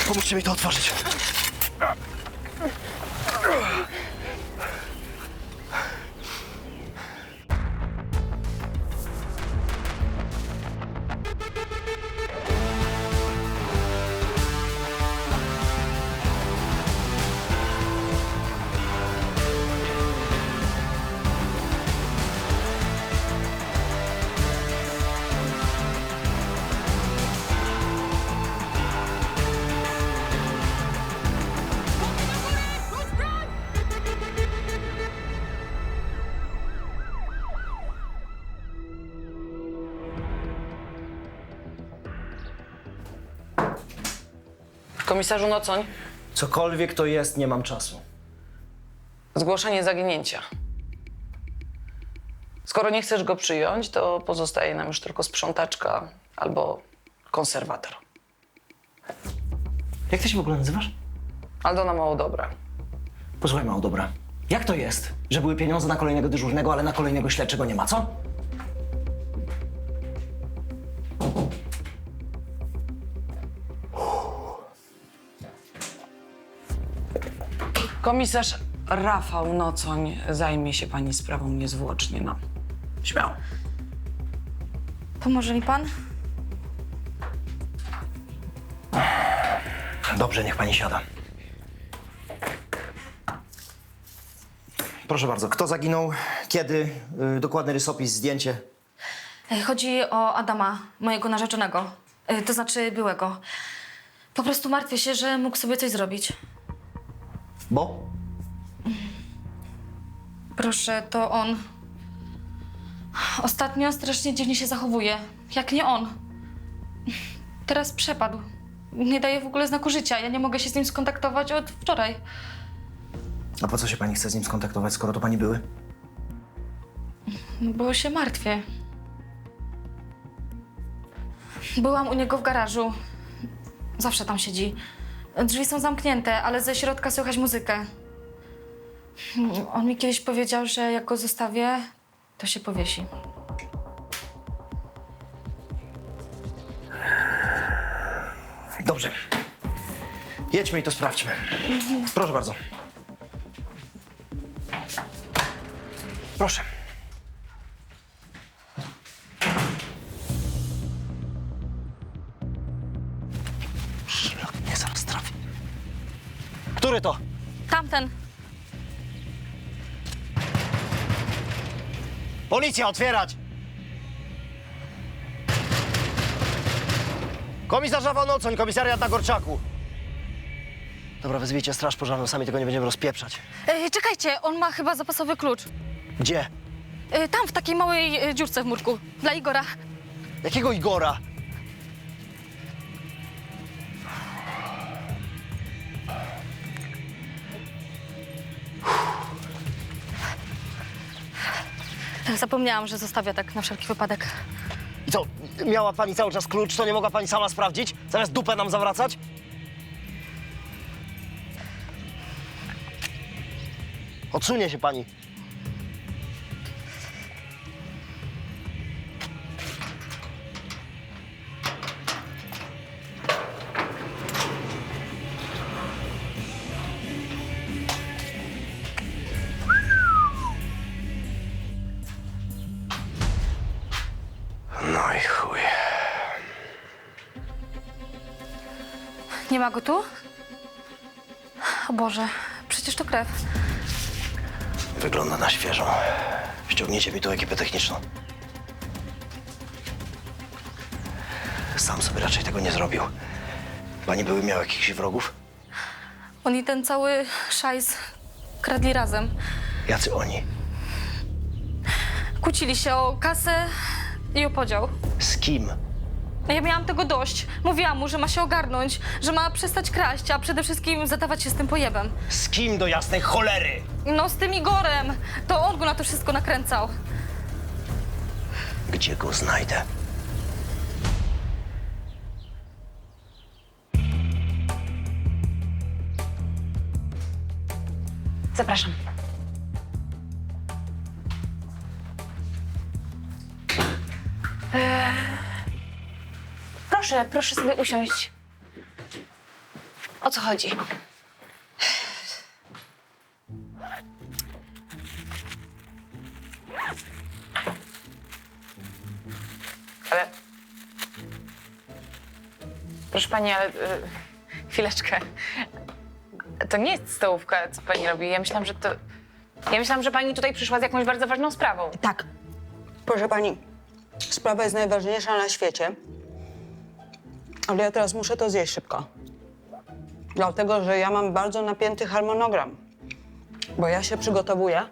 Pomóżcie mi to otworzyć. Komisarzu Nocoń, Cokolwiek to jest, nie mam czasu. zgłoszenie zaginięcia. Skoro nie chcesz go przyjąć, to pozostaje nam już tylko sprzątaczka albo konserwator. Jak ty się w ogóle nazywasz? Aldona Małodobra. Posłuchaj, mało dobra. Jak to jest, że były pieniądze na kolejnego dyżurnego, ale na kolejnego śledczego nie ma, co? Komisarz Rafał Nocoń zajmie się pani sprawą niezwłocznie, no. Śmiało. Pomoże mi pan? Dobrze, niech pani siada. Proszę bardzo, kto zaginął, kiedy, dokładny rysopis, zdjęcie. Chodzi o Adama, mojego narzeczonego. To znaczy byłego. Po prostu martwię się, że mógł sobie coś zrobić. Bo? Proszę, to on. Ostatnio strasznie dziwnie się zachowuje. Jak nie on. Teraz przepadł. Nie daje w ogóle znaku życia. Ja nie mogę się z nim skontaktować od wczoraj. A po co się pani chce z nim skontaktować, skoro to pani były? Bo się martwię. Byłam u niego w garażu. Zawsze tam siedzi. Drzwi są zamknięte, ale ze środka słychać muzykę. On mi kiedyś powiedział, że jak go zostawię, to się powiesi. Dobrze. Jedźmy i to sprawdźmy. Proszę bardzo. Proszę. Szlak mnie zaraz trafi. Który to? Tamten. Policja, otwierać! Komisarz Rafał Nocoń, komisariat na Gorczaku. Dobra, wezwijcie straż pożarną, sami tego nie będziemy rozpieprzać. Czekajcie, on ma chyba zapasowy klucz. Gdzie? Tam, w takiej małej dziurce w murku. Dla Igora. Jakiego Igora? Zapomniałam, że zostawia tak na wszelki wypadek. I co, miała pani cały czas klucz, to nie mogła pani sama sprawdzić? Zamiast dupę nam zawracać? Odsunie się pani. No i chuj. Nie ma go tu? O Boże, przecież to krew. Wygląda na świeżą. Ściągnijcie mi tu ekipę techniczną. Sam sobie raczej tego nie zrobił. Pani były miał jakichś wrogów? On i ten cały szajs kradli razem. Jacy oni? Kłócili się o kasę i o podział. Z kim? Ja miałam tego dość. Mówiłam mu, że ma się ogarnąć, że ma przestać kraść, a przede wszystkim zadawać się z tym pojebem. Z kim do jasnej cholery? No z tym Igorem. To on go na to wszystko nakręcał. Gdzie go znajdę? Zapraszam. Proszę sobie usiąść. O co chodzi? Ale... Proszę pani, ale... chwileczkę. To nie jest stołówka, co pani robi. Ja myślałam, że to... Ja myślałam, że pani tutaj przyszła z jakąś bardzo ważną sprawą. Tak. Proszę pani, sprawa jest najważniejsza na świecie. Ale ja teraz muszę to zjeść szybko. Dlatego, że ja mam bardzo napięty harmonogram. Bo ja się przygotowuję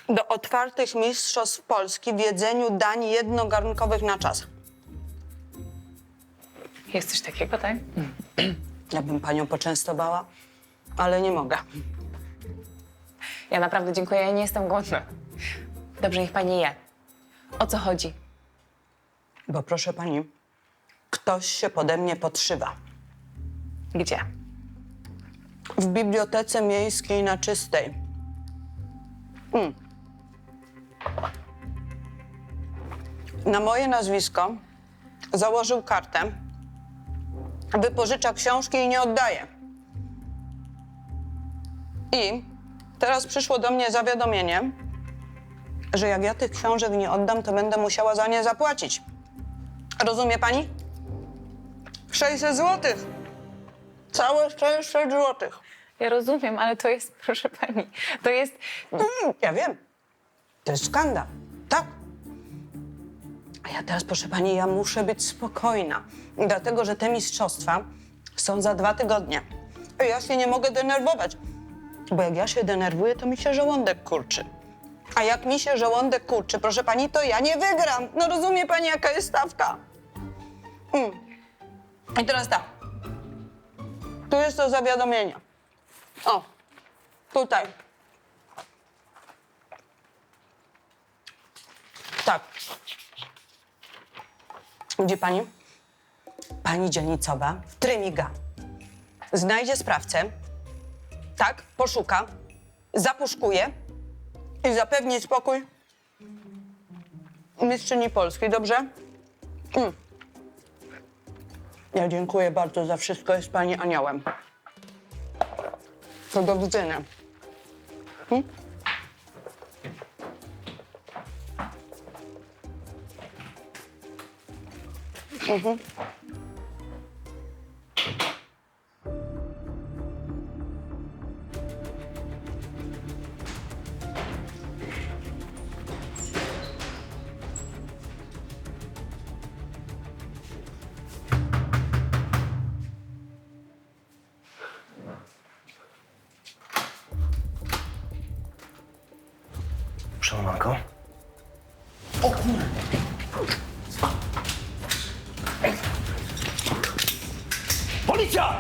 do otwartych mistrzostw Polski w jedzeniu dań jednogarnkowych na czas. Jest coś takiego, tak? Ja bym panią poczęstowała, ale nie mogę. Ja naprawdę dziękuję, ja nie jestem głodna. Dobrze, niech pani je. O co chodzi? Bo proszę pani, ktoś się pode mnie podszywa. Gdzie? W bibliotece miejskiej na Czystej. Na moje nazwisko założył kartę, wypożycza książki i nie oddaje. I teraz przyszło do mnie zawiadomienie, że jak ja tych książek nie oddam, to będę musiała za nie zapłacić. Rozumie pani? 600 złotych. Całe 600 złotych. Ja rozumiem, ale to jest, proszę pani, to jest... Ja wiem. To jest skandal. Tak. A ja teraz, proszę pani, ja muszę być spokojna. Dlatego, że te mistrzostwa są za 2 tygodnie. A ja się nie mogę denerwować. Bo jak ja się denerwuję, to mi się żołądek kurczy. A jak mi się żołądek kurczy, proszę pani, to ja nie wygram. No rozumie pani, jaka jest stawka? I teraz tak. Tu jest to zawiadomienie. O, tutaj. Tak. Widzi pani? Pani dzielnicowa w trymiga znajdzie sprawcę, tak, poszuka, zapuszkuje i zapewni spokój mistrzyni Polski, dobrze? Ja dziękuję bardzo za wszystko, jest pani aniołem. To do widzenia. Przełamanko. Policja!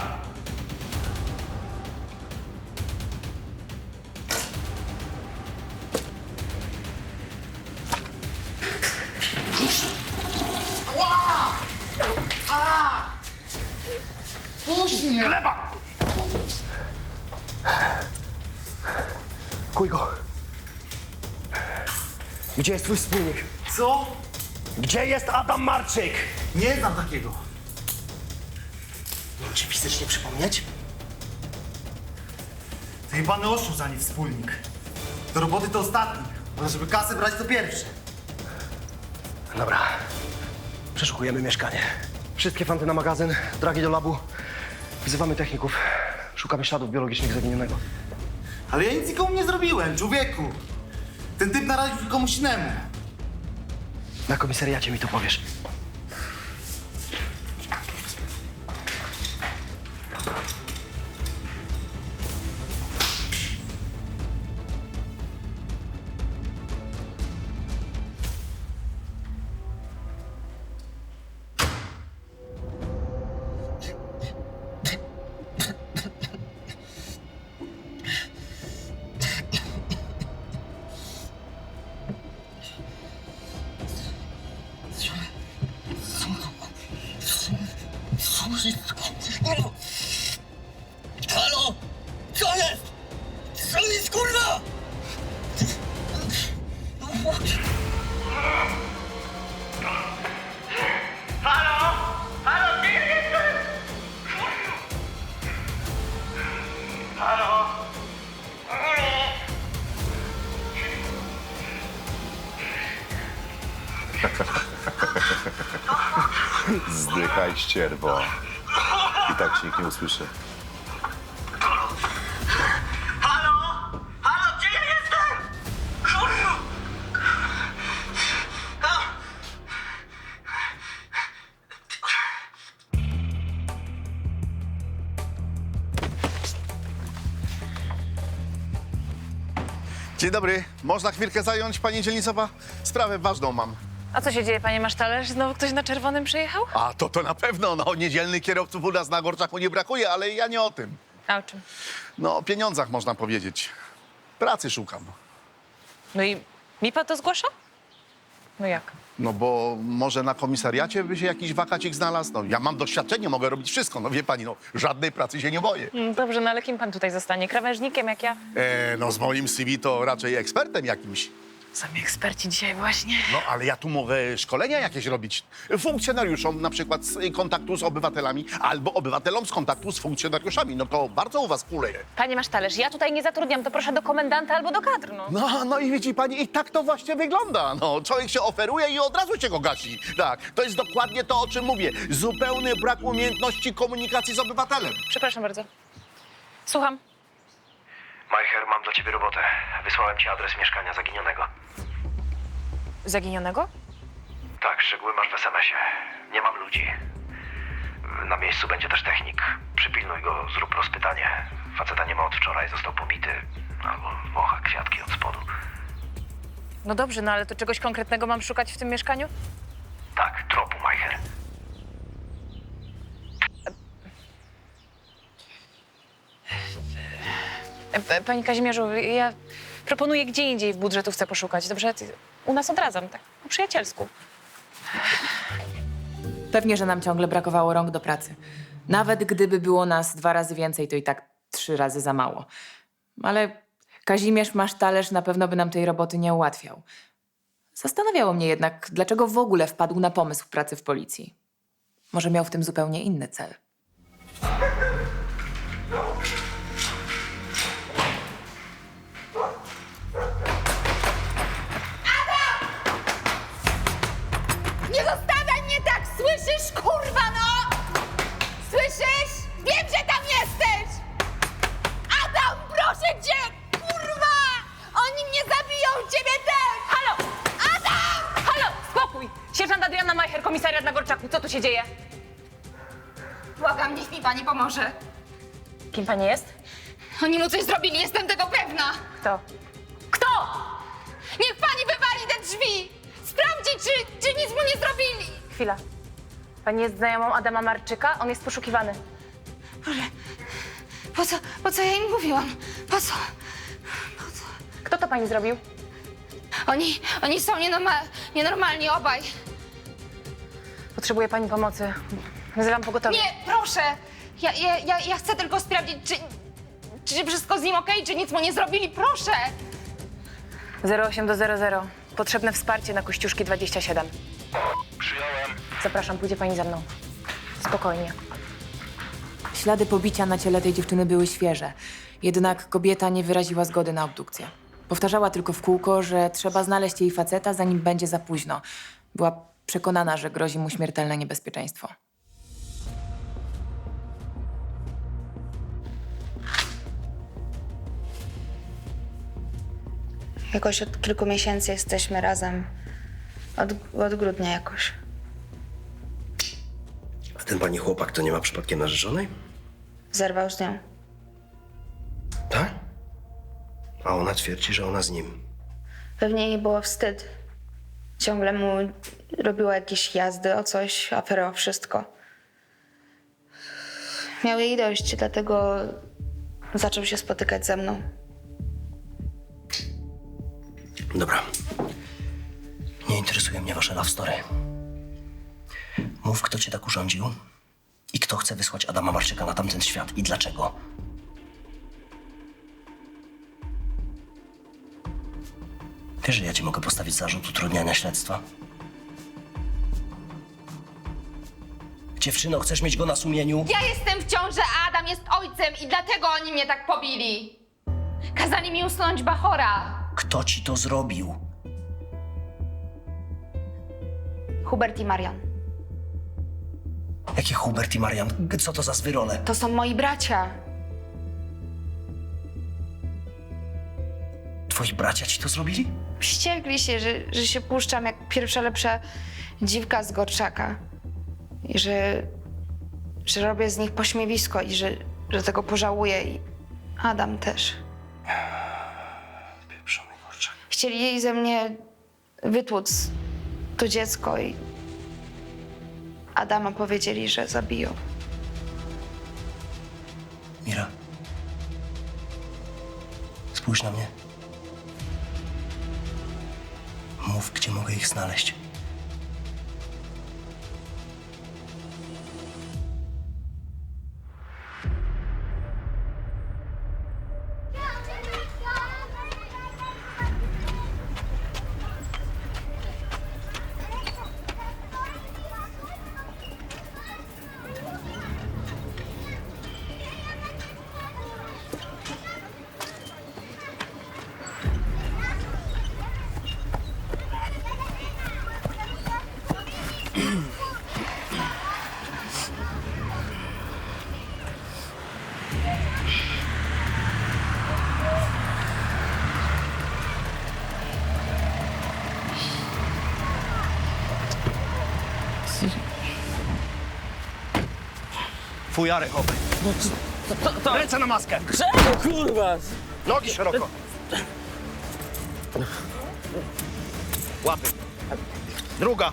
Gleba! Kuj go. Gdzie jest twój wspólnik? Co? Gdzie jest Adam Marczyk? Nie znam takiego. Mam ci fizycznie przypomnieć? To jebany oszust, a nie wspólnik. Do roboty to ostatni, ale żeby kasę brać to pierwszy. Dobra. Przeszukujemy mieszkanie. Wszystkie fanty na magazyn, dragi do labu. Wzywamy techników. Szukamy śladów biologicznych zaginionego. Ale ja nic nikomu nie zrobiłem, człowieku. Ten typ naraził się komuś innemu. Na komisariacie mi to powiesz. Halo! Co jest? Co jest, kurwa? Halo? Halo, gdzie jesteś? Zdychaj, ścierwo. I tak ci nikt nie usłyszy. Halo? Halo, gdzie ja jestem? Kurwa! Dzień dobry. Można chwilkę zająć, pani dzielnicowa? Sprawę ważną mam. A co się dzieje, panie masztalerz? Znowu ktoś na czerwonym przyjechał? A, to na pewno. No, niedzielnych kierowców u nas na Gorczaku nie brakuje, ale ja nie o tym. A o czym? No, o pieniądzach można powiedzieć. Pracy szukam. No i mi pan to zgłasza? No jak? No bo może na komisariacie by się jakiś wakacik znalazł? No, ja mam doświadczenie, mogę robić wszystko. No wie pani, no, żadnej pracy się nie boję. Dobrze, no ale kim pan tutaj zostanie? Krawężnikiem jak ja? No z moim CV to raczej ekspertem jakimś. Sami eksperci dzisiaj właśnie. No, ale ja tu mogę szkolenia jakieś robić. Funkcjonariuszom na przykład z kontaktu z obywatelami albo obywatelom z kontaktu z funkcjonariuszami. No to bardzo u was kuleje. Panie masztalerz, ja tutaj nie zatrudniam, to proszę do komendanta albo do kadr, no. No i widzi pani, i tak to właśnie wygląda. No, człowiek się oferuje i od razu się go gasi. Tak, to jest dokładnie to, o czym mówię. Zupełny brak umiejętności komunikacji z obywatelem. Przepraszam bardzo. Słucham. Majcher, mam dla ciebie robotę. Wysłałem ci adres mieszkania zaginionego. Zaginionego? Tak, szczegóły masz w SMS-ie. Nie mam ludzi. Na miejscu będzie też technik. Przypilnuj go, zrób rozpytanie. Faceta nie ma od wczoraj, został pobity. Albo wącha kwiatki od spodu. No dobrze, no ale to czegoś konkretnego mam szukać w tym mieszkaniu? Tak, tropu, Majcher. Panie Kazimierzu, ja proponuję gdzie indziej w budżetówce poszukać, dobrze? U nas od razu, tak po przyjacielsku. Pewnie, że nam ciągle brakowało rąk do pracy. Nawet gdyby było nas 2 razy więcej, to i tak 3 razy za mało. Ale Kazimierz Masztalerz na pewno by nam tej roboty nie ułatwiał. Zastanawiało mnie jednak, dlaczego w ogóle wpadł na pomysł pracy w policji. Może miał w tym zupełnie inny cel. Nie zostawiaj mnie tak, słyszysz, kurwa, no! Słyszysz? Wiem, że tam jesteś! Adam, proszę cię, kurwa! Oni mnie zabiją, ciebie też! Halo! Adam! Halo! Spokój! Sierżant Adrianna Majcher, komisariat na Gorczaku. Co tu się dzieje? Błagam, niech mi pani pomoże. Kim pani jest? Oni mu coś zrobili, jestem tego pewna. Kto? Kto? Niech pani wywali te drzwi! Sprawdzi, czy nic mu nie zrobili! Chwila. Pani jest znajomą Adama Marczyka? On jest poszukiwany. Po co ja im mówiłam? Po co? Kto to pani zrobił? Oni są nienormalni obaj. Potrzebuje pani pomocy. Wzywam pogotowie. Nie, proszę! Ja chcę tylko sprawdzić, czy wszystko z nim okej, czy nic mu nie zrobili, proszę! 08 do 00. Potrzebne wsparcie na Kościuszki 27. Przyjąłem. Zapraszam, pójdzie pani ze mną. Spokojnie. Ślady pobicia na ciele tej dziewczyny były świeże. Jednak kobieta nie wyraziła zgody na obdukcję. Powtarzała tylko w kółko, że trzeba znaleźć jej faceta, zanim będzie za późno. Była przekonana, że grozi mu śmiertelne niebezpieczeństwo. Jakoś od kilku miesięcy jesteśmy razem. Od grudnia jakoś. A ten pani chłopak to nie ma przypadkiem narzeczonej? Zerwał z nią. Tak? A ona twierdzi, że ona z nim. Pewnie jej było wstyd. Ciągle mu robiła jakieś jazdy o coś, afery o wszystko. Miał jej dość, dlatego zaczął się spotykać ze mną. Dobra. Nie interesuje mnie wasze love story. Mów, kto cię tak urządził i kto chce wysłać Adama Marczyka na tamten świat i dlaczego. Wiesz, że ja ci mogę postawić zarzut utrudniania śledztwa? Dziewczyno, chcesz mieć go na sumieniu? Ja jestem w ciąży, a Adam jest ojcem i dlatego oni mnie tak pobili. Kazali mi usunąć Bachora. Kto ci to zrobił? Hubert i Marian. Jakie Hubert i Marian? Co to za zwyrole? To są moi bracia. Twoi bracia ci to zrobili? Wściekli się, że się puszczam jak pierwsza lepsza dziwka z Gorczaka. I że robię z nich pośmiewisko i że tego pożałuję. I Adam też. Pieprzony kurczak. Chcieli jej ze mnie wytłuc to dziecko i Adama powiedzieli, że zabiją. Mira. Spójrz na mnie. Mów, gdzie mogę ich znaleźć. Fujarek, chłopy. Ręce na maskę. Kurwa! Nogi szeroko. Łapy. Druga.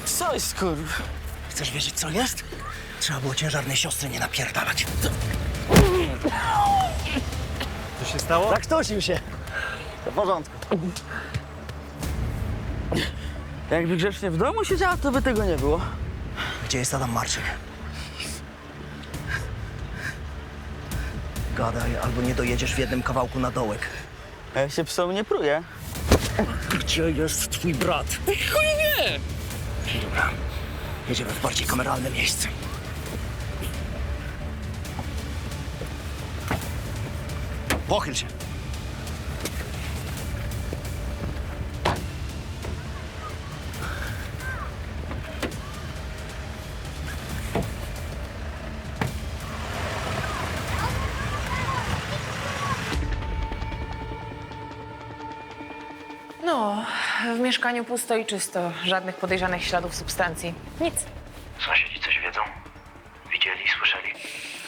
Co jest, kurwa? Chcesz wiedzieć, co jest? Trzeba było ciężarnej siostry nie napierdalać. Co się stało? Zaktusił się. W porządku. Jakby grzecznie w domu siedziała, to by tego nie było. Gdzie jest Adam Marczyk? Gadaj, albo nie dojedziesz w jednym kawałku na dołek. A ja się psom nie pruję. Gdzie jest twój brat? Chuj nie! Dobra, jedziemy w bardziej kameralne miejsce. Pochyl się. No, w mieszkaniu pusto i czysto. Żadnych podejrzanych śladów substancji. Nic. Sąsiedzi coś wiedzą? Widzieli, słyszeli?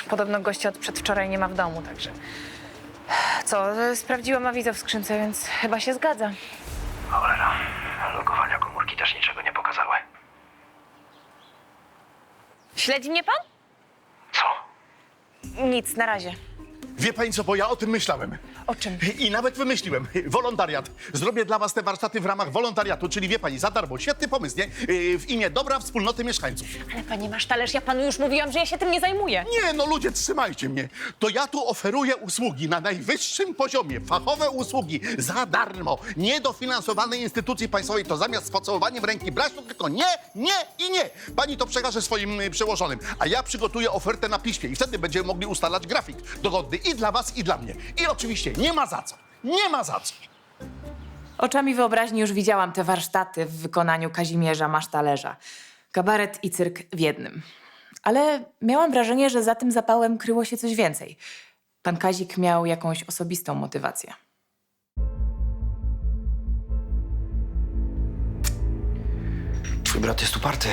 Podobno gościa od przedwczoraj nie ma w domu, także... Co, sprawdziłam awizę w skrzynce, więc chyba się zgadza. Cholera, logowania komórki też niczego nie pokazały. Śledzi mnie pan? Co? Nic, na razie. Wie pani co, bo ja o tym myślałem. O czym? I nawet wymyśliłem. Wolontariat. Zrobię dla was te warsztaty w ramach wolontariatu, czyli wie pani, za darmo. Świetny pomysł, nie? W imię dobra wspólnoty mieszkańców. Ale panie masz talerz, ja panu już mówiłam, że ja się tym nie zajmuję. Nie, no ludzie, trzymajcie mnie. To ja tu oferuję usługi na najwyższym poziomie. Fachowe usługi za darmo. Niedofinansowanej instytucji państwowej to zamiast z pocałowaniem ręki brać, to tylko nie, nie i nie. Pani to przekaże swoim przełożonym, a ja przygotuję ofertę na piśmie i wtedy będziemy mogli ustalać grafik dogodny i dla was, i dla mnie. I oczywiście nie ma za co. Nie ma za co. Oczami wyobraźni już widziałam te warsztaty w wykonaniu Kazimierza Masztalerza. Kabaret i cyrk w jednym. Ale miałam wrażenie, że za tym zapałem kryło się coś więcej. Pan Kazik miał jakąś osobistą motywację. Twój brat jest uparty.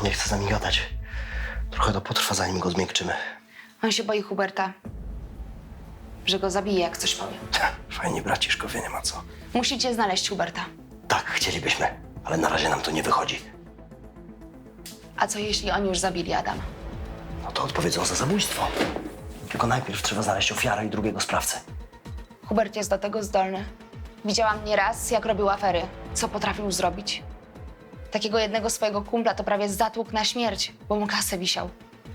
Nie chce z nami gadać. Trochę to potrwa, zanim go zmiękczymy. On się boi Huberta. Że go zabije, jak coś powie. Fajnie, braciszkowie, nie ma co. Musicie znaleźć Huberta. Tak, chcielibyśmy, ale na razie nam to nie wychodzi. A co jeśli oni już zabili Adama? No to odpowiedzą za zabójstwo. Tylko najpierw trzeba znaleźć ofiarę i drugiego sprawcę. Hubert jest do tego zdolny. Widziałam nieraz, jak robił afery. Co potrafił zrobić. Takiego jednego swojego kumpla to prawie zatłukł na śmierć, bo mu kasę wisiał.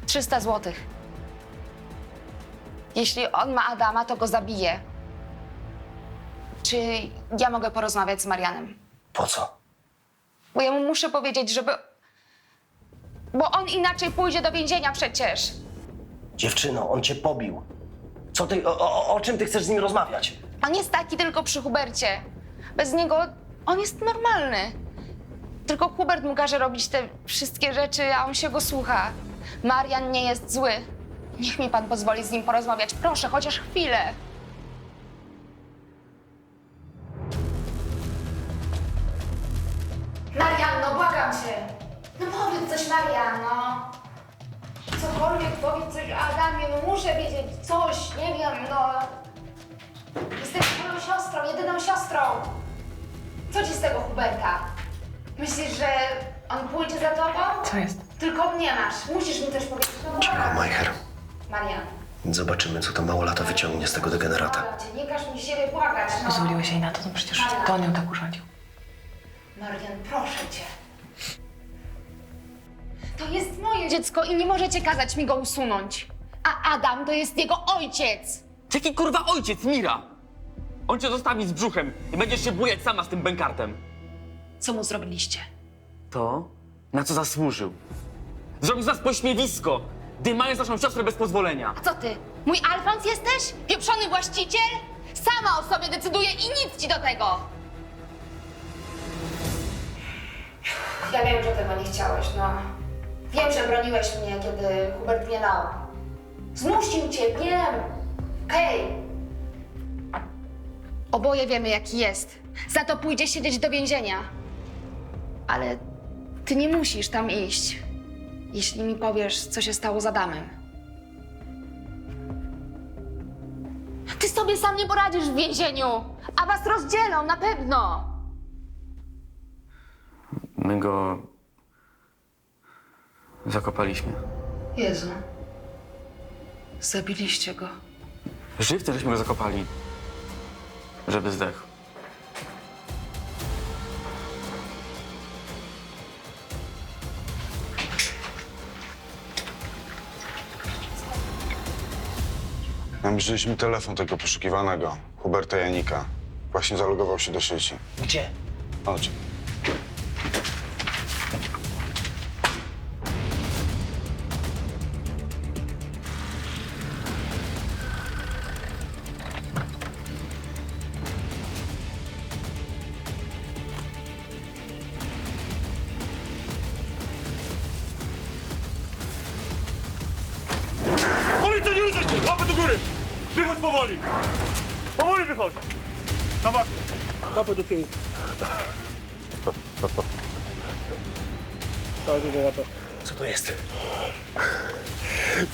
300 złotych. Jeśli on ma Adama, to go zabije. Czy ja mogę porozmawiać z Marianem? Po co? Bo ja mu muszę powiedzieć, żeby... Bo on inaczej pójdzie do więzienia przecież. Dziewczyno, on cię pobił. Co ty, o czym ty chcesz z nim rozmawiać? On jest taki tylko przy Hubercie. Bez niego On jest normalny. Tylko Hubert mu każe robić te wszystkie rzeczy, a on się go słucha. Marian nie jest zły. Niech mi pan pozwoli z nim porozmawiać. Proszę, chociaż chwilę. Marian, no błagam cię. No powiedz coś, Marian, no. Cokolwiek, powiedz coś o Adamie, no muszę wiedzieć coś, nie wiem, no. Jestem twoją siostrą, jedyną siostrą. Co ci z tego, Huberta? Myślisz, że on pójdzie za tobą? Co jest? Tylko mnie masz. Musisz mi też powiedzieć. No Cicho, błagam. Majcher. Marian, Zobaczymy, co ta małolata wyciągnie z tego degenerata. błagam cię, nie każ mi siebie błagać, no. Pozwoliłeś jej na to, no przecież to on ją tak urządził. Marian, proszę cię. To jest moje dziecko i nie możecie kazać mi go usunąć. A Adam to jest jego ojciec. Jaki kurwa ojciec, Mira? On cię zostawi z brzuchem i będziesz się bujać sama z tym bękartem. Co mu zrobiliście? To, na co zasłużył. Zrobił z nas pośmiewisko, dymając naszą siostrę bez pozwolenia. A co ty? Mój Alfons jesteś? Pieprzony właściciel? Sama o sobie decyduję i nic ci do tego. Ja wiem, że tego nie chciałeś, no. Wiem, że broniłeś mnie, kiedy Hubert mnie dał. Zmusił cię, wiem. Okej. Oboje wiemy, jaki jest. Za to pójdzie siedzieć do więzienia. Ale ty nie musisz tam iść, jeśli mi powiesz, co się stało z Adamem. Ty sobie sam nie poradzisz w więzieniu, a was rozdzielą, na pewno. My go zakopaliśmy. Jezu. Zabiliście go. Żywcem żeśmy go zakopali, żeby zdechł. Namierzyliśmy telefon tego poszukiwanego, Huberta Janika. Właśnie zalogował się do sieci. Gdzie? Chodź. Policja, nie ruszaj się! Łapy do góry! Wychodź powoli! Powoli wychodź! Na makro! Łapy do tyłu. Co to jest?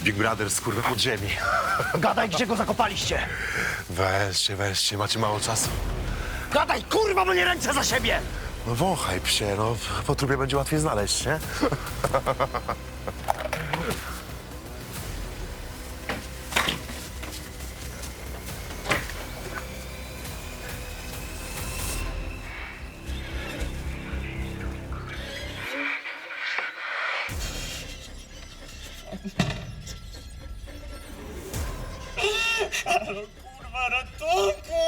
Big Brother, skurwa pod ziemi. Gadaj, gdzie go zakopaliście! Weźcie, macie mało czasu. Gadaj, kurwa, bo nie ręce za siebie! No wąchaj, psie, no. Po trupie będzie łatwiej znaleźć, nie? Kurwa, ratunku!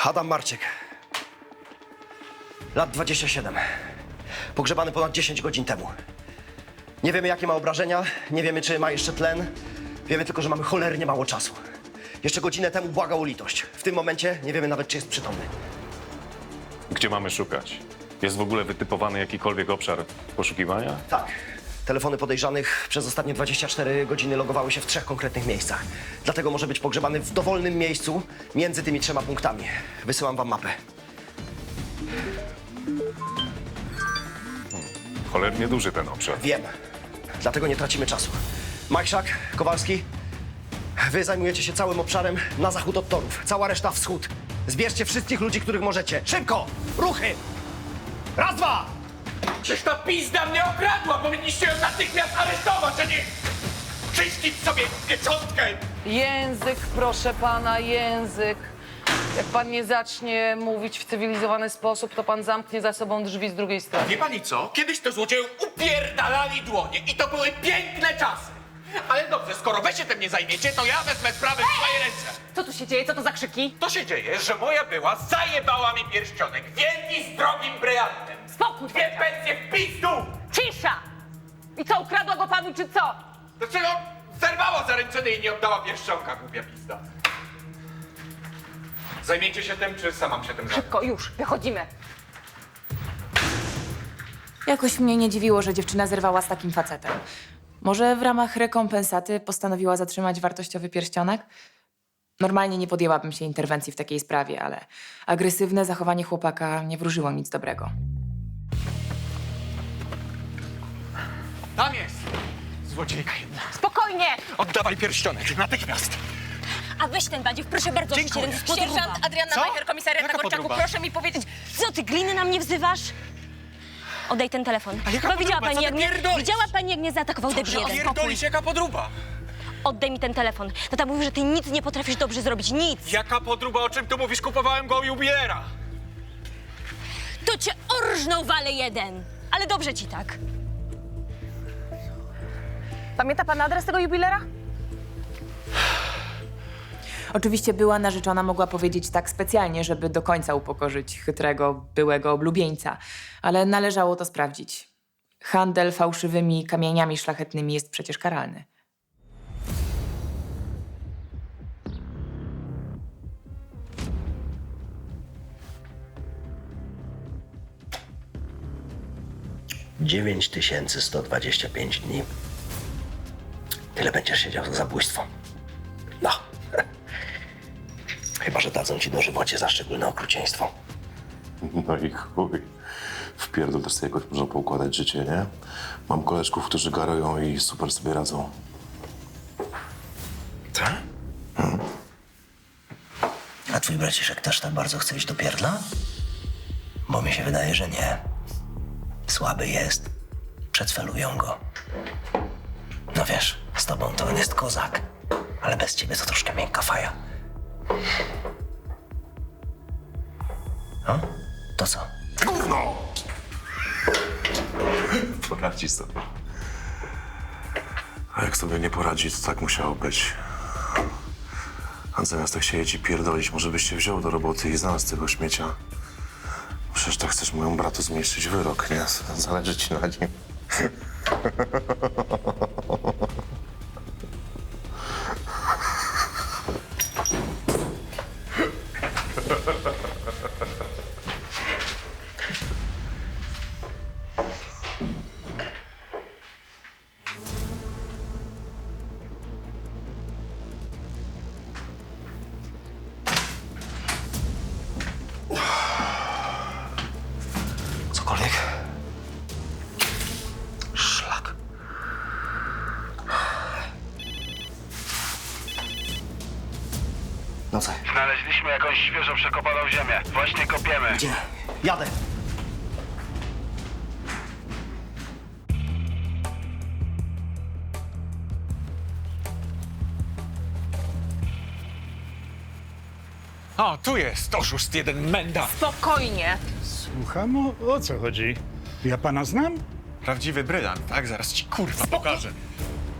Adam Marczyk. Lat 27. Pogrzebany ponad 10 godzin temu. Nie wiemy, jakie ma obrażenia, nie wiemy, czy ma jeszcze tlen. Wiemy tylko, że mamy cholernie mało czasu. Jeszcze godzinę temu błagał o litość. W tym momencie nie wiemy nawet, czy jest przytomny. Gdzie mamy szukać? Jest w ogóle wytypowany jakikolwiek obszar poszukiwania? Tak. Telefony podejrzanych przez ostatnie 24 godziny logowały się w 3 konkretnych miejscach. Dlatego może być pogrzebany w dowolnym miejscu między tymi 3 punktami. Wysyłam wam mapę. Cholernie duży ten obszar. Wiem. Dlatego nie tracimy czasu. Majszak, Kowalski, wy zajmujecie się całym obszarem na zachód od torów. Cała reszta wschód. Zbierzcie wszystkich ludzi, których możecie. Szybko! Ruchy! Raz, dwa! Przecież ta pizda mnie okradła! Powinniście ją natychmiast aresztować, a nie czyścić sobie pieczątkę! Język, proszę pana, język. Jak pan nie zacznie mówić w cywilizowany sposób, to pan zamknie za sobą drzwi z drugiej strony. Wie pani co? Kiedyś to złodzieju upierdalali dłonie i to były piękne czasy. Ale dobrze, skoro wy się tym nie zajmiecie, to ja wezmę sprawę w swoje ręce. Co tu się dzieje? Co to za krzyki? To się dzieje, że moja była zajebała mi pierścionek. Wielki z drogim brylantem. Spokój! 2 pensje w pizdu! Cisza! I co, ukradła go panu, czy co? Dlaczego zerwała zaręczyny i nie oddała pierścionka, głupia pizda? Zajmiecie się tym, czy sama się tym zajmę? Szybko, już, wychodzimy. Jakoś mnie nie dziwiło, że dziewczyna zerwała z takim facetem. Może w ramach rekompensaty postanowiła zatrzymać wartościowy pierścionek? Normalnie nie podjęłabym się interwencji w takiej sprawie, ale agresywne zachowanie chłopaka nie wróżyło nic dobrego. Tam jest! Złodziejka jedna. Spokojnie! Oddawaj pierścionek, natychmiast! A weź ten badziew, proszę bardzo, Dziękuję. oczywiście, ten podróba. Sierżant Adrianna Co? Majcher, komisariat na Jaka Korczaku, podróba? proszę mi powiedzieć... Co ty, gliny na mnie wzywasz? Oddaj ten telefon. A jaka Bo widziała podróba? pani, Co ty jak mnie, pierdolisz? widziała pani, jak mnie zaatakował debil jeden. Spokój. Pierdolisz, jaka podróba? Oddaj mi ten telefon. Tata mówi, że ty nic nie potrafisz dobrze zrobić, nic. Jaka podróba, o czym tu mówisz? Kupowałem go u jubilera. To cię orżnął wale jeden. Ale dobrze ci tak. Pamięta pan adres tego jubilera? Oczywiście była narzeczona mogła powiedzieć tak specjalnie, żeby do końca upokorzyć chytrego, byłego oblubieńca, ale należało to sprawdzić. Handel fałszywymi kamieniami szlachetnymi jest przecież karalny. - 9125 dni. Tyle będziesz siedział za zabójstwo. No. Chyba że dadzą ci dożywocie za szczególne okrucieństwo. No i chuj. W pierdol też sobie jakoś można poukładać życie, nie? Mam koleżków, którzy garują i super sobie radzą. Co? A twój braciszek też tak bardzo chce iść do pierdla? Bo mi się wydaje, że nie. Słaby jest. Przećwelują go. No wiesz, z tobą to on jest kozak. Ale bez ciebie to troszkę miękka faja. No? To co? Gówno! Poradzi sobie. A jak sobie nie poradzi, to tak musiało być. A zamiast tak siedzieć i pierdolić, może byś się wziął do roboty i znalazł tego śmiecia. Przecież tak chcesz mojemu bratu zmniejszyć wyrok, nie? Zależy ci na nim. Cokolwiek? Szlak. No co? Znaleźliśmy jakąś świeżo przekopaną ziemię. Właśnie kopiemy. Gdzie? Jadę. O, tu jest oszust jeden menda. Spokojnie. Słucham, o co chodzi? Ja pana znam? Prawdziwy brylant, tak? Zaraz ci kurwa pokażę.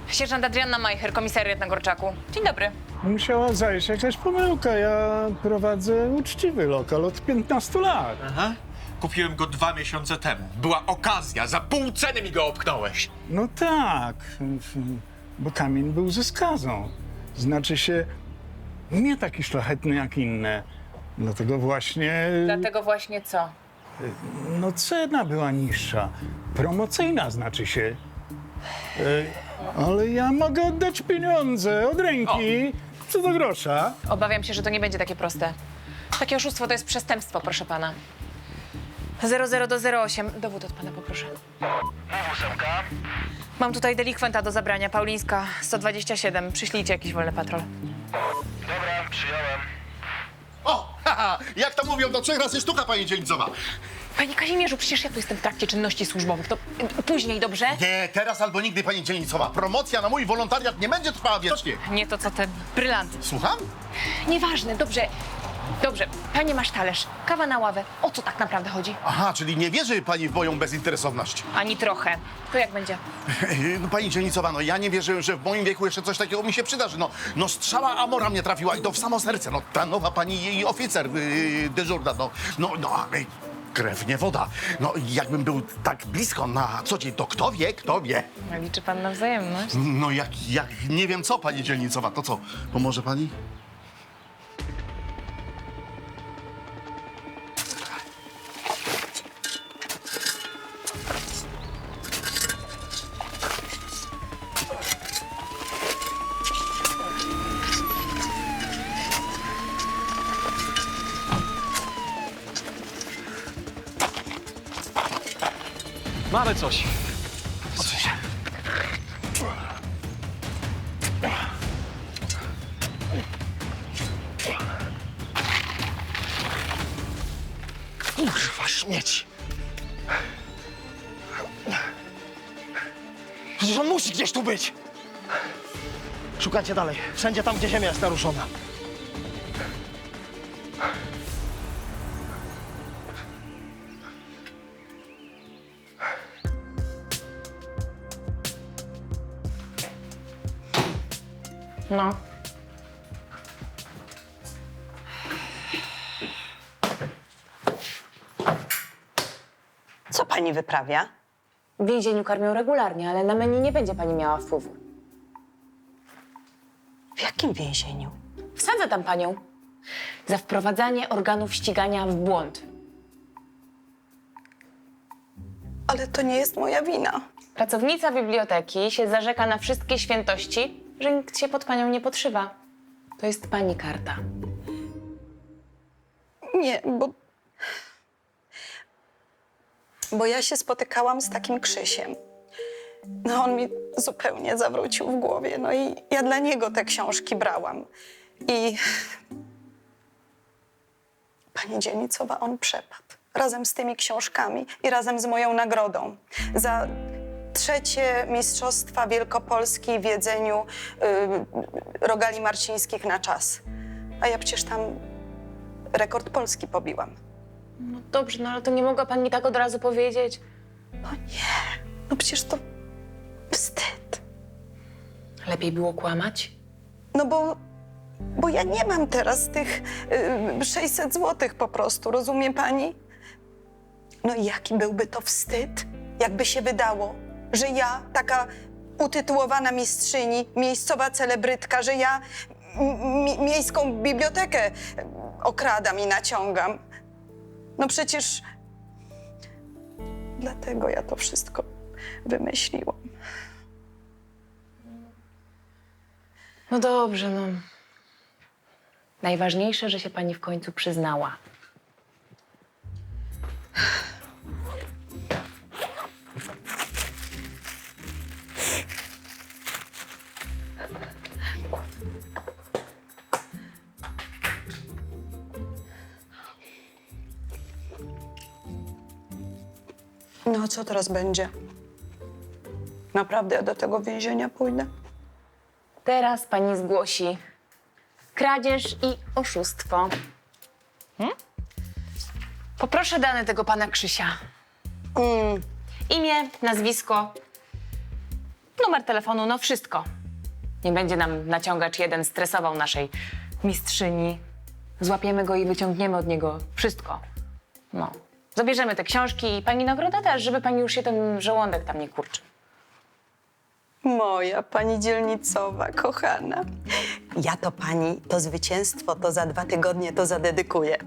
Sierżant Adrianna Majcher, komisariat na Korczaku. Dzień dobry. Musiała zajść jakaś pomyłka. Ja prowadzę uczciwy lokal od 15 lat. Aha. Kupiłem go 2 miesiące temu. Była okazja, za pół ceny mi go opchnąłeś. No tak, bo kamień był ze skazą. Znaczy się, nie taki szlachetny jak inne. Dlatego właśnie, Dlatego właśnie co? no cena była niższa. Promocyjna znaczy się. Ale ja mogę oddać pieniądze od ręki, co do grosza. Obawiam się, że to nie będzie takie proste. Takie oszustwo to jest przestępstwo, proszę pana. 00 do 08. Dowód od pana poproszę. Ósemka. Mam tutaj delikwenta do zabrania. Paulińska 127. Przyślijcie jakiś wolny patrol. Dobra, przyjąłem. O, haha, jak to mówią, do 3 razy sztuka, pani dzielnicowa. Panie Kazimierzu, przecież ja tu jestem w trakcie czynności służbowych. To później, dobrze? Nie, teraz albo nigdy, pani dzielnicowa. Promocja na mój wolontariat nie będzie trwała wiecznie. Nie to, co ten brylant. Słucham? Nieważne, dobrze. Dobrze, panie masz talerz, kawa na ławę. O co tak naprawdę chodzi? Aha, czyli nie wierzy pani w moją bezinteresowność. Ani trochę. To jak będzie? No pani dzielnicowa, no ja nie wierzę, że w moim wieku jeszcze coś takiego mi się przydarzy. No strzała Amora mnie trafiła i to w samo serce. No ta nowa pani jej oficer dyżurna, ej, krew nie woda. No jakbym był tak blisko na co dzień, to kto wie? Liczy pan na wzajemność? No jak nie wiem co, pani dzielnicowa, to co, pomoże pani? Mamy coś. Kurwa, śmieć. Przecież on musi gdzieś tu być. Szukajcie dalej. Wszędzie tam, gdzie ziemia jest naruszona. No. Co pani wyprawia? W więzieniu karmią regularnie, ale na menu nie będzie pani miała wpływu. W jakim więzieniu? Wsadzę tam panią za wprowadzanie organów ścigania w błąd. Ale to nie jest moja wina. Pracownica biblioteki się zarzeka na wszystkie świętości, że nikt się pod panią nie podszywa. To jest pani karta. Nie, bo ja się spotykałam z takim Krzysiem. No on mi zupełnie zawrócił w głowie. No i ja dla niego te książki brałam. I pani dzielnicowa, on przepadł. Razem z tymi książkami i razem z moją nagrodą. Za 3. Mistrzostwa Wielkopolski w jedzeniu rogali marcińskich na czas. A ja przecież tam rekord Polski pobiłam. No dobrze, no ale to nie mogła pani tak od razu powiedzieć. No nie, no przecież to wstyd. Lepiej było kłamać? No bo ja nie mam teraz tych 600 złotych po prostu, rozumie pani? No i jaki byłby to wstyd, jakby się wydało, że ja, taka utytułowana mistrzyni, miejscowa celebrytka, że ja miejską bibliotekę okradam i naciągam. No przecież dlatego ja to wszystko wymyśliłam. No dobrze, no. Najważniejsze, że się pani w końcu przyznała. No a co teraz będzie? Naprawdę ja do tego więzienia pójdę? Teraz pani zgłosi kradzież i oszustwo. Poproszę dane tego pana Krzysia. Imię, nazwisko, numer telefonu, no wszystko. Nie będzie nam naciągacz jeden stresował naszej mistrzyni. Złapiemy go i wyciągniemy od niego wszystko. No. Zabierzemy te książki i pani nagroda też, żeby pani już się ten żołądek tam nie kurczył. Moja pani dzielnicowa, kochana. Ja to pani, to zwycięstwo, to za 2 tygodnie to zadedykuję.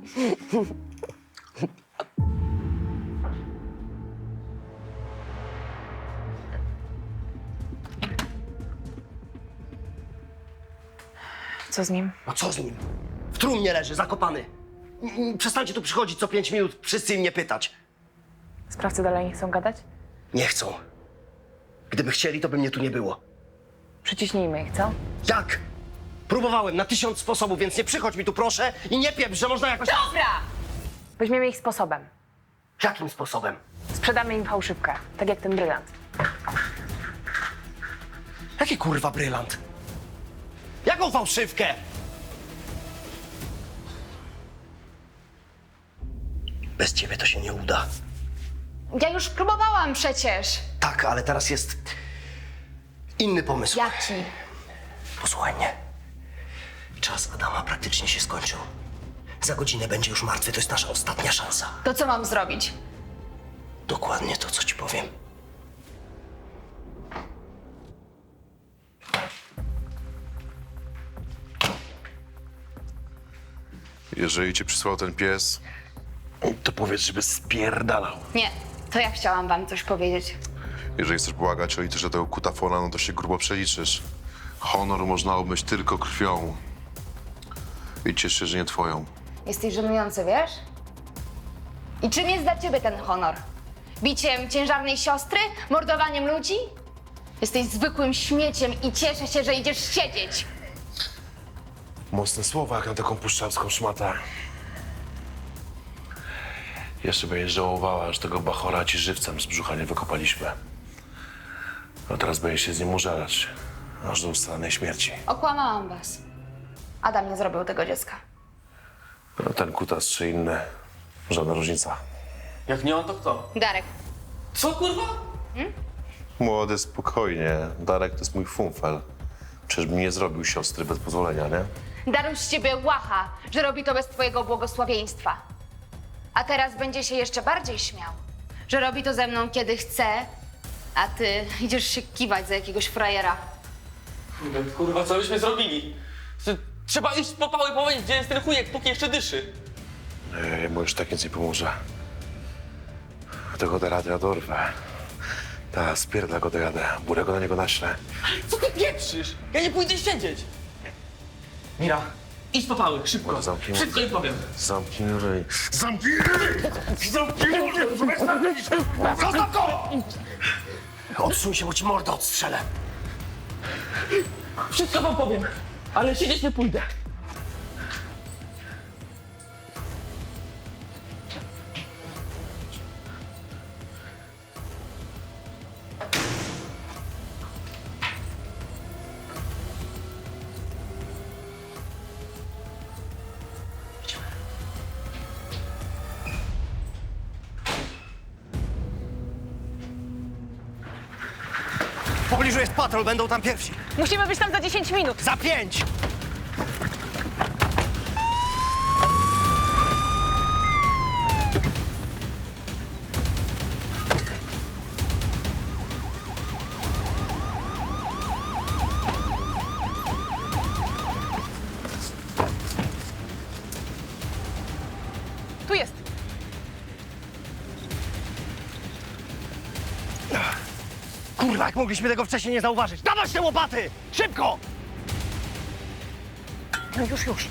Co z nim? A co z nim? W trumnie leży, zakopany. Przestańcie tu przychodzić co 5 minut, wszyscy im nie pytać. Sprawcy dalej nie chcą gadać? Nie chcą. Gdyby chcieli, to by mnie tu nie było. Przyciśnijmy ich, co? Jak? Próbowałem na 1000 sposobów, więc nie przychodź mi tu, proszę, i nie pieprz, że można jakoś... Dobra! Weźmiemy ich sposobem. Jakim sposobem? Sprzedamy im fałszywkę, tak jak ten brylant. Jaki kurwa brylant? Jaką fałszywkę? Bez ciebie to się nie uda. Ja już próbowałam przecież. Tak, ale teraz jest inny pomysł. Jaki? Posłuchaj mnie. Czas Adama praktycznie się skończył. Za godzinę będzie już martwy. To jest nasza ostatnia szansa. To co mam zrobić? Dokładnie to, co ci powiem. Jeżeli cię przysłał ten pies, to powiedz, żeby spierdalał. Nie, to ja chciałam wam coś powiedzieć. Jeżeli chcesz błagać o litość tego kutafona, no to się grubo przeliczysz. Honor można obmyć tylko krwią. I ciesz się, że nie twoją. Jesteś żenujący, wiesz? I czym jest dla ciebie ten honor? Biciem ciężarnej siostry? Mordowaniem ludzi? Jesteś zwykłym śmieciem i cieszę się, że idziesz siedzieć. Mocne słowa, jak na taką puszczalską szmatę. Jeszcze będziesz żałowała, że tego bachora ci żywcem z brzucha nie wykopaliśmy. A teraz będziesz się z nim użalać, aż do ustalanej śmierci. Okłamałam was. Adam nie zrobił tego dziecka. No, ten kutas czy inny, żadna różnica. Jak nie on, to kto? Darek. Co, kurwa? Młody, spokojnie. Darek to jest mój funfel. Przecież bym nie zrobił siostry bez pozwolenia, nie? Daruś z ciebie łacha, że robi to bez twojego błogosławieństwa. A teraz będzie się jeszcze bardziej śmiał, że robi to ze mną, kiedy chce, a ty idziesz się kiwać za jakiegoś frajera. Kurwa, co byśmy zrobili? Trzeba iść po pałę i powiedzieć, gdzie jest ten chujek, póki jeszcze dyszy. Nie, mu już tak nic nie pomoże. Tego Deradę ja dorwę. Ta, spierdla go dojadę. Burę go na niego naślę. Co ty pieprzysz? Ja nie pójdę siedzieć. Mira, idź po pały, szybko. Zamknij Wszystko im powiem. Zamknij ryj. Zamknij ryj! Zamknij ryj! Zostaw go! Odsuń się, bo ci mordę odstrzelę. Wszystko wam powiem, ale siedzieć nie pójdę. W pobliżu jest patrol, będą tam pierwsi. Musimy być tam za 10 minut. Za 5! Tu jest. Kurwa, jak mogliśmy tego wcześniej nie zauważyć? Dawać te łopaty! Szybko! No już.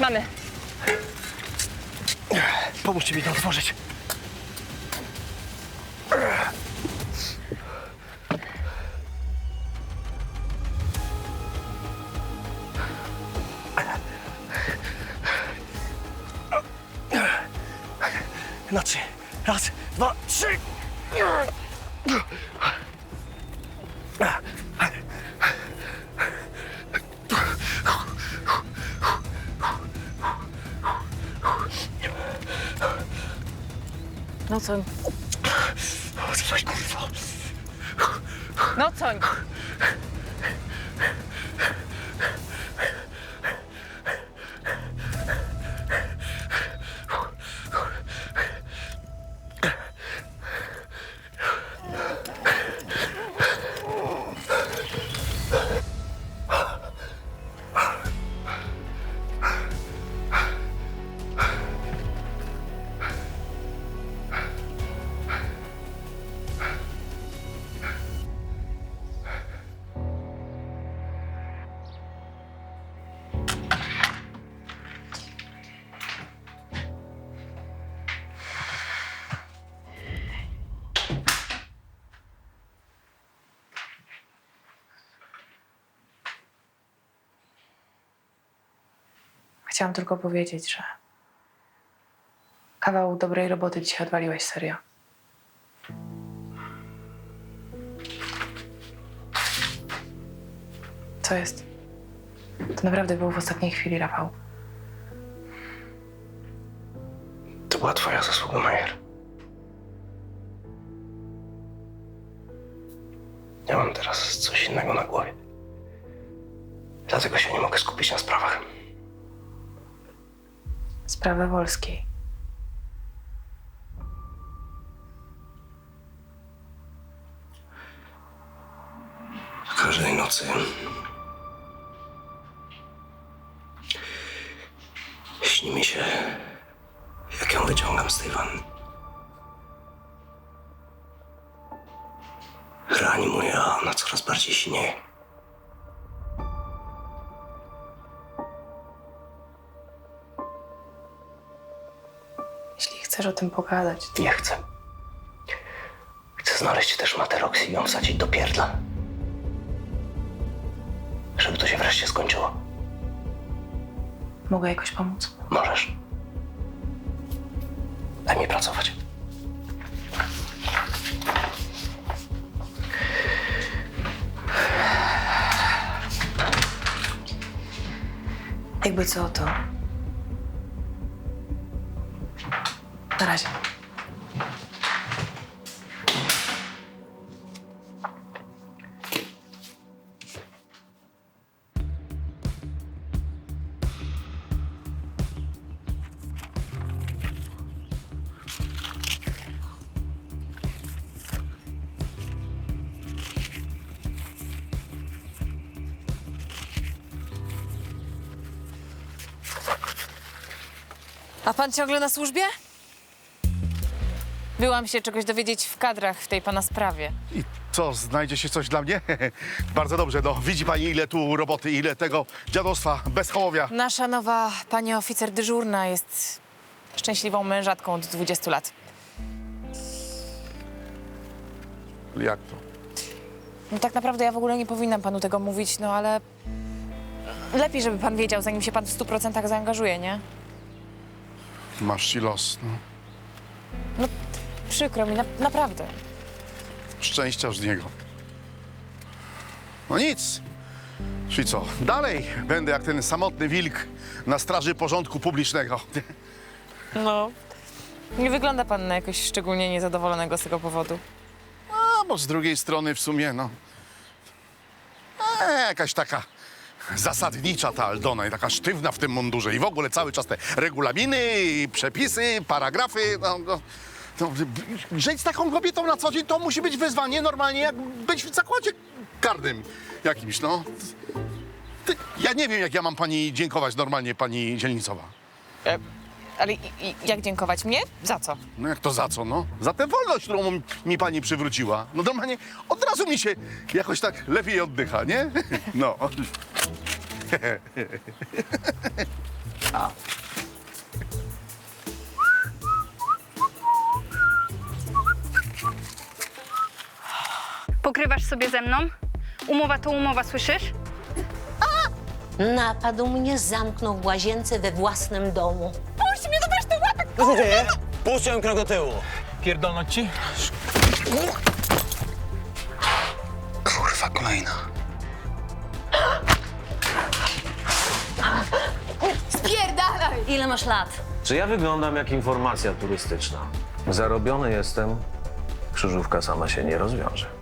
Mamy. Pomóżcie mi to otworzyć. Na 3. Raz, 2, 3. No co? Coś, kurwa. No co? Chciałam tylko powiedzieć, że kawał dobrej roboty dzisiaj odwaliłeś, serio. Co jest? To naprawdę było w ostatniej chwili, Rafał. To była twoja zasługa, Majer. Ja mam teraz coś innego na głowie. Dlatego się nie mogę skupić na sprawach. Sprawę Wolskiej. Każdej nocy śni mi się, jak ją wyciągam z tej wanny. Reanimuję, a ona coraz bardziej sinieje. Jeśli chcesz o tym pogadać, to... Nie chcę. Chcę znaleźć też matę Roxy i ją wsadzić do pierdla. Żeby to się wreszcie skończyło. Mogę jakoś pomóc? Możesz. Daj mi pracować. Jakby co, to... Na razie. A pan ciągle na służbie? Byłam się czegoś dowiedzieć w kadrach w tej pana sprawie. I co, znajdzie się coś dla mnie? Bardzo dobrze, no. Widzi pani, ile tu roboty, ile tego dziadostwa bez hołowia. Nasza nowa pani oficer dyżurna jest szczęśliwą mężatką od 20 lat. Jak to? No tak naprawdę ja w ogóle nie powinnam panu tego mówić, no ale... Lepiej, żeby pan wiedział, zanim się pan w 100% zaangażuje, nie? Masz ci los, no. No przykro mi, naprawdę. Szczęścia z niego. No nic. Czyli co, dalej będę jak ten samotny wilk na straży porządku publicznego. No, nie wygląda pan na jakoś szczególnie niezadowolonego z tego powodu. A, bo z drugiej strony w sumie, no... jakaś taka zasadnicza ta Aldona i taka sztywna w tym mundurze. I w ogóle cały czas te regulaminy, i przepisy, paragrafy, żyć z taką kobietą na co dzień to musi być wyzwanie normalnie, jak być w zakładzie karnym jakimś, no. Ja nie wiem, jak ja mam pani dziękować normalnie, pani dzielnicowa. Ale jak dziękować mnie? Za co? No jak to za co, no? Za tę wolność, którą mi pani przywróciła. No normalnie od razu mi się jakoś tak lepiej oddycha, nie? No. Pokrywasz sobie ze mną? Umowa to umowa, słyszysz? Napadł mnie, zamknął w łazience we własnym domu. Puść mnie, to też ty łapek! Co się dzieje? Puszczę ją krok do tyłu. Pierdolnąć ci? Kurwa, kolejna. Spierdalaj! Ile masz lat? Czy ja wyglądam jak informacja turystyczna? Zarobiony jestem, krzyżówka sama się nie rozwiąże.